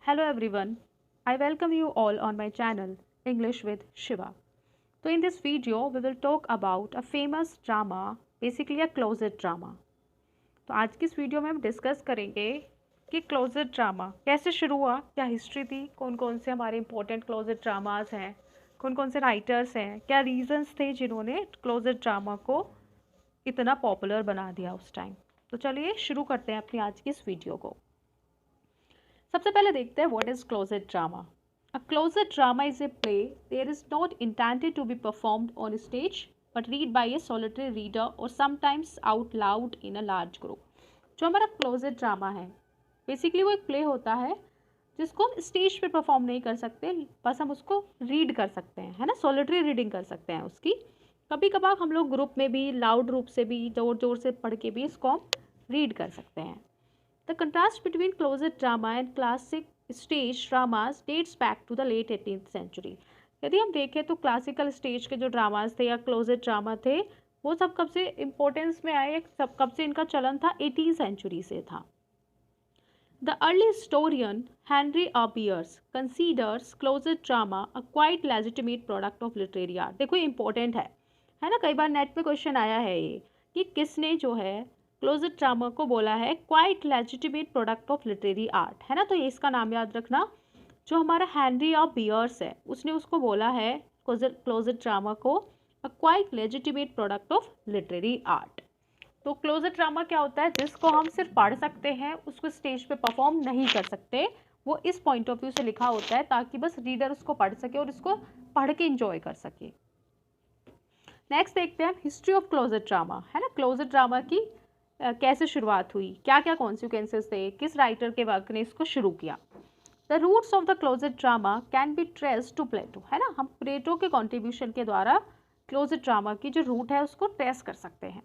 Hello everyone. I welcome you all on my channel English with Shiva. So in this video we will talk about a famous drama, basically a closet drama. तो आज की इस video में हम discuss करेंगे कि closet drama कैसे शुरू हुआ, क्या हिस्ट्री थी, कौन कौन से हमारे इंपॉर्टेंट क्लोजेट ड्रामास हैं, कौन कौन से राइटर्स हैं, क्या रीजंस थे जिन्होंने क्लोजेट ड्रामा को इतना पॉपुलर बना दिया उस टाइम। तो चलिए शुरू करते हैं अपनी आज की इस वीडियो को। सबसे पहले देखते हैं what is closet drama. A closet drama is a play there is not intended to be performed on stage but read by a solitary reader और sometimes out loud in a large group. जो हमारा closet drama है basically वो एक play होता है जिसको हम स्टेज पे परफॉर्म नहीं कर सकते, बस हम उसको रीड कर सकते हैं, है ना, सॉलिटरी रीडिंग कर सकते हैं उसकी। कभी कभार हम लोग ग्रुप में भी लाउड रूप से भी जोर जोर से पढ़ के भी इसको हम रीड कर सकते हैं। The contrast between closet drama and classic stage dramas dates back to the late 18th century. यदि हम देखें तो क्लासिकल स्टेज के जो ड्रामास थे या क्लोजेट ड्रामा थे वो सब कब से इम्पोर्टेंस में आए, सब कब से इनका चलन था, 18th सेंचुरी से था। The early historian Henry R. Pierce considers closet drama a quite legitimate product of literary art. देखो ये इंपॉर्टेंट है ना, कई बार नेट पे क्वेश्चन आया है ये कि किसने जो है क्लोजेट ड्रामा को बोला है quite legitimate product of literary art, है ना। तो ये इसका नाम याद रखना, जो हमारा हेनरी ऑफ बियर्स है उसने उसको बोला है क्लोजेट ड्रामा को a quite legitimate product of literary art. तो क्लोजेट ड्रामा क्या होता है, जिसको हम सिर्फ पढ़ सकते हैं, उसको स्टेज पे परफॉर्म नहीं कर सकते। वो इस पॉइंट ऑफ व्यू से लिखा होता है ताकि बस रीडर उसको पढ़ सके और इसको पढ़ के इंजॉय कर सके। नेक्स्ट देखते हैं हिस्ट्री ऑफ क्लोजेट ड्रामा, है ना। क्लोजेट ड्रामा की कैसे शुरुआत हुई, क्या क्या कॉन्सिक्वेंसेस थे, किस राइटर के वर्क ने इसको शुरू किया। The roots of the closet drama can be trace to Plato, है ना। हम प्लेटो के कॉन्ट्रीब्यूशन के द्वारा क्लोजेट ड्रामा की जो रूट है उसको ट्रेस कर सकते हैं।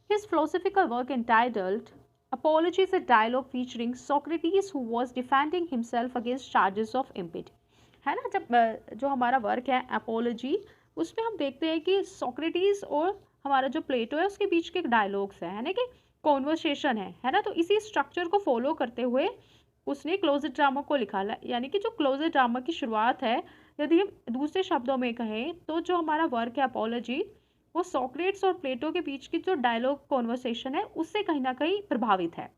His philosophical work entitled Apology is a dialogue featuring Socrates who was defending himself against charges of impiety, है ना। जब जो हमारा वर्क है अपोलॉजी, उसमें हम देखते हैं कि सोक्रेटिस और हमारा जो प्लेटो है उसके बीच के डायलॉग्स है ना, कि कॉन्वर्सेशन है ना। तो इसी स्ट्रक्चर को फॉलो करते हुए उसने क्लोजेट ड्रामा को लिखा, यानी कि जो क्लोजेट ड्रामा की शुरुआत है, यदि हम दूसरे शब्दों में कहें तो जो हमारा वर्क है अपोलॉजी वो सोक्रेट्स और प्लेटो के बीच की जो डायलॉग कॉन्वर्सेशन है उससे कहीं ना कहीं प्रभावित है।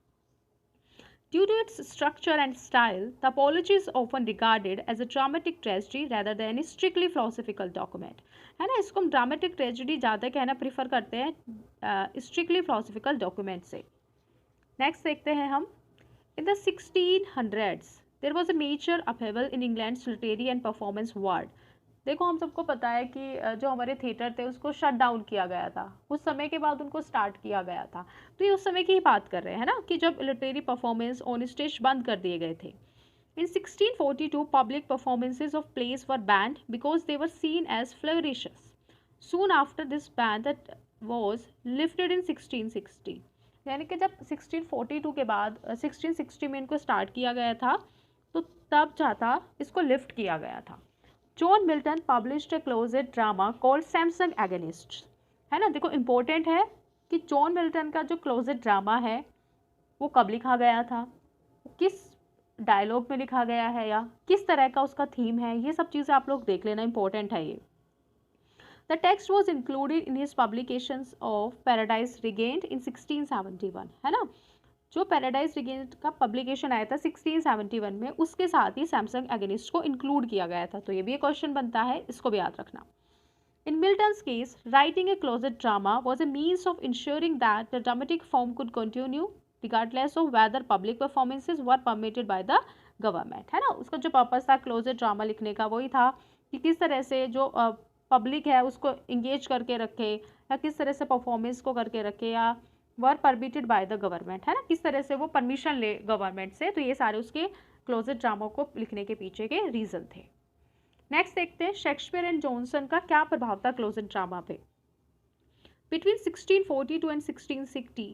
Due to its structure and style, the Apology is often regarded as a dramatic tragedy rather than a strictly philosophical document, है ना। इसको हम ड्रामेटिक ट्रेजेडी ज़्यादा कहना प्रीफर करते हैं स्ट्रिक्टली फिलोसफिकल डॉक्यूमेंट से। नेक्स्ट देखते हैं हम, in the 1600s there was a major upheaval in England's literary and performance world. देखो हम सबको पता है कि जो हमारे थिएटर थे उसको शट डाउन किया गया था, उस समय के बाद उनको स्टार्ट किया गया था। तो ये उस समय की ही बात कर रहे हैं ना, कि जब लिटरेरी परफॉर्मेंस ऑन स्टेज बंद कर दिए गए थे। In 1642 public performances of plays were banned because they were seen as flagitious. Soon after this ban that was lifted in 1660, यानी कि जब 1642 के बाद 1660 में इनको स्टार्ट किया गया था तो तब जाता इसको लिफ्ट किया गया था। जॉन मिल्टन पब्लिश्ड ए क्लोजेट ड्रामा कॉल्ड सैमसंग एगेनिस्ट, है ना। देखो इंपॉर्टेंट है कि जॉन मिल्टन का जो क्लोजेट ड्रामा है वो कब लिखा गया था, किस डायलॉग में लिखा गया है या किस तरह का उसका थीम है, ये सब चीज़ें आप लोग देख लेना, इंपॉर्टेंट है ये। The text was included in his publications of Paradise Regained in 1671, है ना। जो पैराडाइज रिगेन्ड का पब्लिकेशन आया था 1671 में, उसके साथ ही सैमसंग एगेनिस्ट को इंक्लूड किया गया था। तो ये भी एक क्वेश्चन बनता है, इसको भी याद रखना। In Milton's case, writing a closet drama was a means of ensuring that the dramatic form could continue regardless of whether public performances were permitted by the government, है ना। उसका जो पर्पस था क्लोजेट ड्रामा लिखने का वही था कि किस तरह से जो पब्लिक है उसको इंगेज करके रखे, या किस तरह से परफॉर्मेंस को करके रखे, या वर परमिटेड बाय द गवर्नमेंट, है ना, किस तरह से वो परमिशन ले गवर्नमेंट से। तो ये सारे उसके क्लोजेट ड्रामा को लिखने के पीछे के रीज़न थे। नेक्स्ट देखते हैं शेक्सपियर एंड जॉनसन का क्या प्रभाव था क्लोजेट ड्रामा पे। Between 1642 and 1660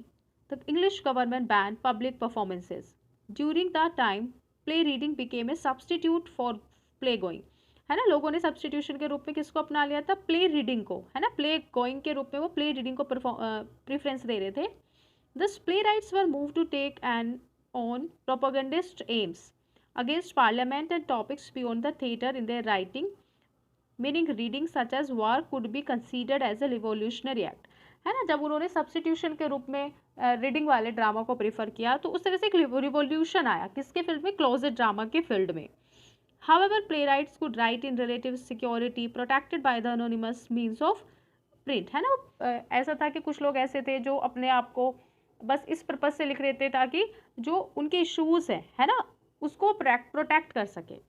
the English government ban public performances. During the time play reading became a substitute for play going, है ना। लोगों ने सब्सटीट्यूशन के रूप में किसको अपना लिया था, प्ले रीडिंग को, है ना। प्ले गोइंग के रूप में वो प्ले रीडिंग को प्रेफरेंस दे रहे थे। Thus playwrights were moved to take an on propagandist aims. against parliament and topics beyond the theatre in their writing, meaning reading such as war could be considered as a revolutionary act. है ना, जब उन्होंने substitution के रूप में reading वाले drama को prefer किया तो उस तरह से एक रिवोल्यूशन आया किसके फील्ड में, क्लोजेट ड्रामा के फील्ड में. However, playwrights could write in relative security, protected by the anonymous means of print. है ना, ऐसा था कि कुछ लोग ऐसे थे जो अपने आप को बस इस पर्पज से लिख रहे थे ताकि जो उनके इशूज़ हैं, है ना, उसको प्रोटेक्ट कर सके.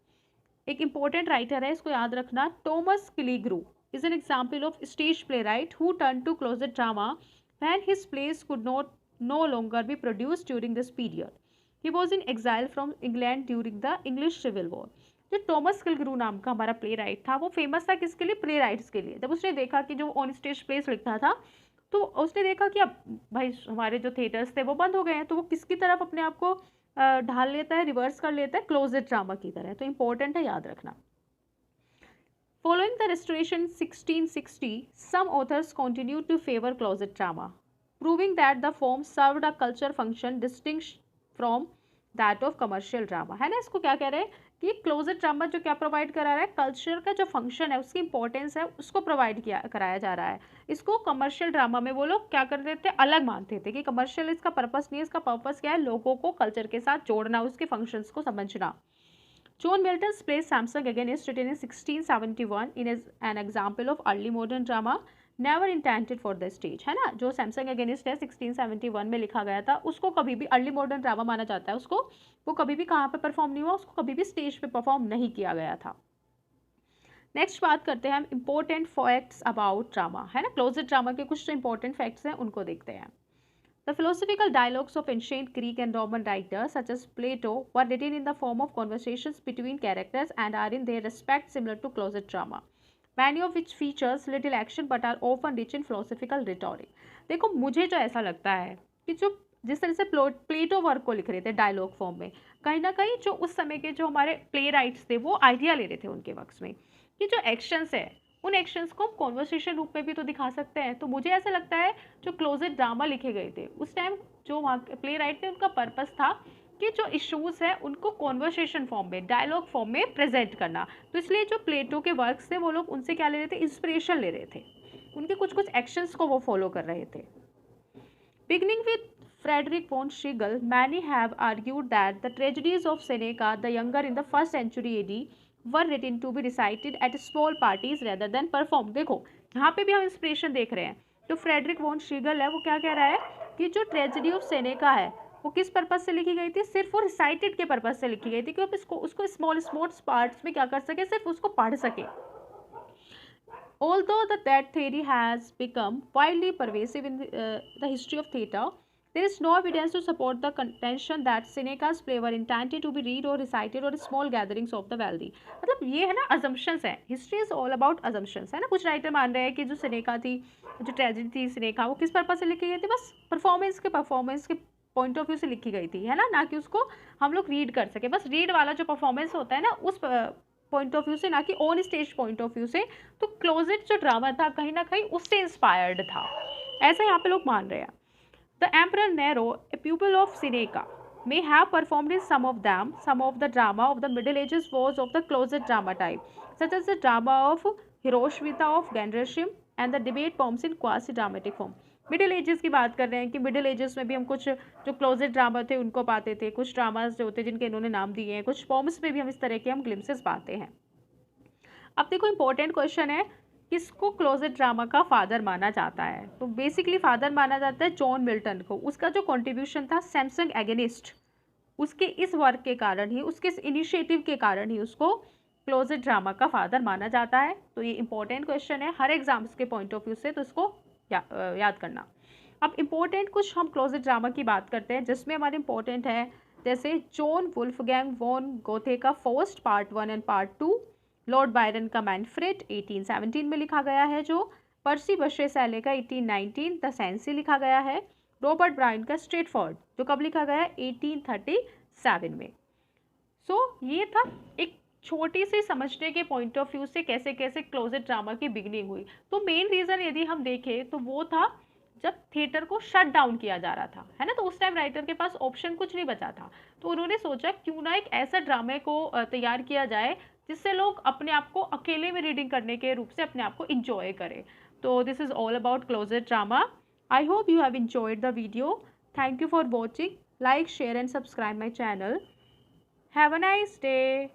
एक इम्पोर्टेंट राइटर है, इसको याद रखना, Thomas किलीग्रू is an example of stage playwright who turned to closet drama when his plays could no longer be produced during this period. He was in exile from England during the English Civil War. जो Thomas किलग्रू नाम का हमारा play right था वो famous था किसके लिए, play rights के लिए. जब उसने देखा कि जो ऑन स्टेज प्लेस लिखता था तो उसने देखा कि अब भाई हमारे जो थिएटर्स थे वो बंद हो गए हैं, तो वो किसकी तरफ अपने आप को ढाल लेता है, रिवर्स कर लेता है, क्लोजेट ड्रामा की तरह. तो इंपॉर्टेंट है, याद रखना. Following the Restoration 1660, some authors continued to favor closet drama, proving that the form served a culture function distinct from that of commercial drama. है ना, इसको क्या कह रहे हैं कि क्लोजेट ड्रामा जो क्या प्रोवाइड करा रहा है, कल्चर का जो फंक्शन है उसकी इंपॉर्टेंस है उसको प्रोवाइड कराया जा रहा है. इसको कमर्शियल ड्रामा में वो लोग क्या करते थे, अलग मानते थे कि कमर्शियल इसका पर्पस नहीं है, इसका पर्पस क्या है, लोगों को कल्चर के साथ जोड़ना, उसके फंक्शंस को समझना. John Milton's play Samson Against, written in 1671, is an example of early modern drama never intended for the stage. है ना, जो सैमसंग अगेनिस्ट है 1671 में लिखा गया था उसको कभी भी अर्ली मॉडर्न ड्रामा माना जाता है. उसको वो कभी भी कहाँ पे परफॉर्म नहीं हुआ, उसको कभी भी स्टेज पे परफॉर्म नहीं किया गया था. नेक्स्ट बात करते हैं हम इम्पोर्टेंट फैक्ट्स अबाउट ड्रामा. है ना, क्लोजेट ड्रामा के कुछ जो इंपॉर्टेंट फैक्ट्स हैं उनको देखते हैं. The philosophical dialogues of ancient Greek and Roman writers such as Plato were written in the form of conversations between characters and are in their respect similar to closet drama, many of which features little action but are often rich in philosophical rhetoric. देखो मुझे जो ऐसा लगता है कि जो जिस तरह से प्लेटो वर्क को लिख रहे थे डायलॉग फॉर्म में, कहीं ना कहीं जो उस समय के जो हमारे प्ले राइट्स थे वो आइडिया ले रहे थे उनके वर्क्स में कि जो एक्शंस है उन एक्शंस को हम कॉन्वर्सेशन रूप में भी तो दिखा सकते हैं. तो मुझे ऐसा लगता है जो क्लोजेट ड्रामा लिखे गए थे उस टाइम जो वहाँ प्ले राइट थे उनका पर्पस था कि जो इश्यूज़ है उनको कॉन्वर्सेशन फॉर्म में, डायलॉग फॉर्म में प्रेजेंट करना. तो इसलिए जो प्लेटो के वर्क्स थे वो लोग उनसे क्या ले रहे थे, इंस्पिरेशन ले रहे थे, उनके कुछ कुछ एक्शंस को वो फॉलो कर रहे थे. Beginning with Frederick von Schlegel, many have argued that the tragedies of Seneca the Younger in the 1st century AD were written to be recited at small parties rather than performed. देखो यहाँ पे भी हम inspiration देख रहे हैं. जो Frederick von Seagull है वो क्या कह रहा है कि जो ट्रेजेडी ऑफ सेनेका है वो किस पर्पज से लिखी गई थी, सिर्फ वो रिसाइटेड के पर्पज से लिखी गई थी कि आप उसको स्मॉल पार्ट्स में क्या कर सके, सिर्फ उसको पढ़ सके. Although that theory has become widely pervasive in the history of theatre, there is no evidence to support the contention that Seneca's play were intended to be read or recited or small gatherings of the wealthy. मतलब ये है ना assumptions है, history is all about assumptions. है ना, कुछ writer मान रहे हैं कि जो सेनेका थी, जो ट्रेजेडी थी सेनेका, वो किस पर्पज से लिखी गई थी, बस परफॉर्मेंस के पॉइंट ऑफ व्यू से लिखी गई थी, है ना कि उसको हम लोग रीड कर सके. बस रीड वाला जो परफॉर्मेंस होता है ना उस पॉइंट ऑफ व्यू से, ना कि on stage point of view से. तो क्लोजेट जो ड्रामा था कहीं ना कहीं उससे इंस्पायर्ड था, ऐसा यहाँ पे लोग मान रहे हैं. The Emperor Nero, a pupil of Seneca, may have performed in some of the drama of the Middle Ages was of the closet drama type, such as the drama of Hiroshima of Gandershim and the debate poems in quasi-dramatic form. Middle ages की बात कर रहे हैं कि middle ages में भी हम कुछ जो क्लोजेट ड्रामा थे उनको पाते थे, कुछ ड्रामास जो होते जिनके इन्होंने नाम दिए हैं, कुछ पॉम्स में भी हम इस तरह के हम ग्लिम्सेस पाते हैं. अब देखो इंपॉर्टेंट क्वेश्चन है, किसको क्लोजेट ड्रामा का फादर माना जाता है. तो बेसिकली फादर माना जाता है जॉन मिल्टन को. उसका जो कंट्रीब्यूशन था सैमसंग एगेनिस्ट, उसके इस वर्क के कारण ही, उसके इस इनिशिएटिव के कारण ही उसको क्लोजेट ड्रामा का फादर माना जाता है. तो ये इंपॉर्टेंट क्वेश्चन है हर एग्जाम्स के पॉइंट ऑफ व्यू से, तो इसको याद करना. अब इम्पोर्टेंट कुछ हम क्लोजेट ड्रामा की बात करते हैं जिसमें हमारे इंपॉर्टेंट है जैसे जॉन वुल्फगैंग वॉन गोथे का first part 1 and part 2, Lord Byron का मैनफ्रेड 1817 में लिखा गया है, जो पर्सी बशे सैले का 1819 द सेंसी लिखा गया है, रॉबर्ट ब्रायन का स्ट्रेटफोर्ड जो कब लिखा गया है 1837 में. ये था एक छोटी सी समझने के पॉइंट ऑफ व्यू से कैसे कैसे क्लोजेट ड्रामा की बिगनिंग हुई. तो मेन रीज़न यदि हम देखें तो वो था जब थिएटर को शट डाउन किया जा रहा था, है ना, तो उस टाइम राइटर के पास ऑप्शन कुछ नहीं बचा था, तो उन्होंने सोचा क्यों ना एक ऐसा ड्रामे को तैयार किया जाए जिससे लोग अपने आप को अकेले में रीडिंग करने के रूप से अपने आप को इंजॉय करें। तो this is all about closet drama. I hope you have enjoyed the video. Thank you for watching. Like, share and subscribe my channel. Have a nice day.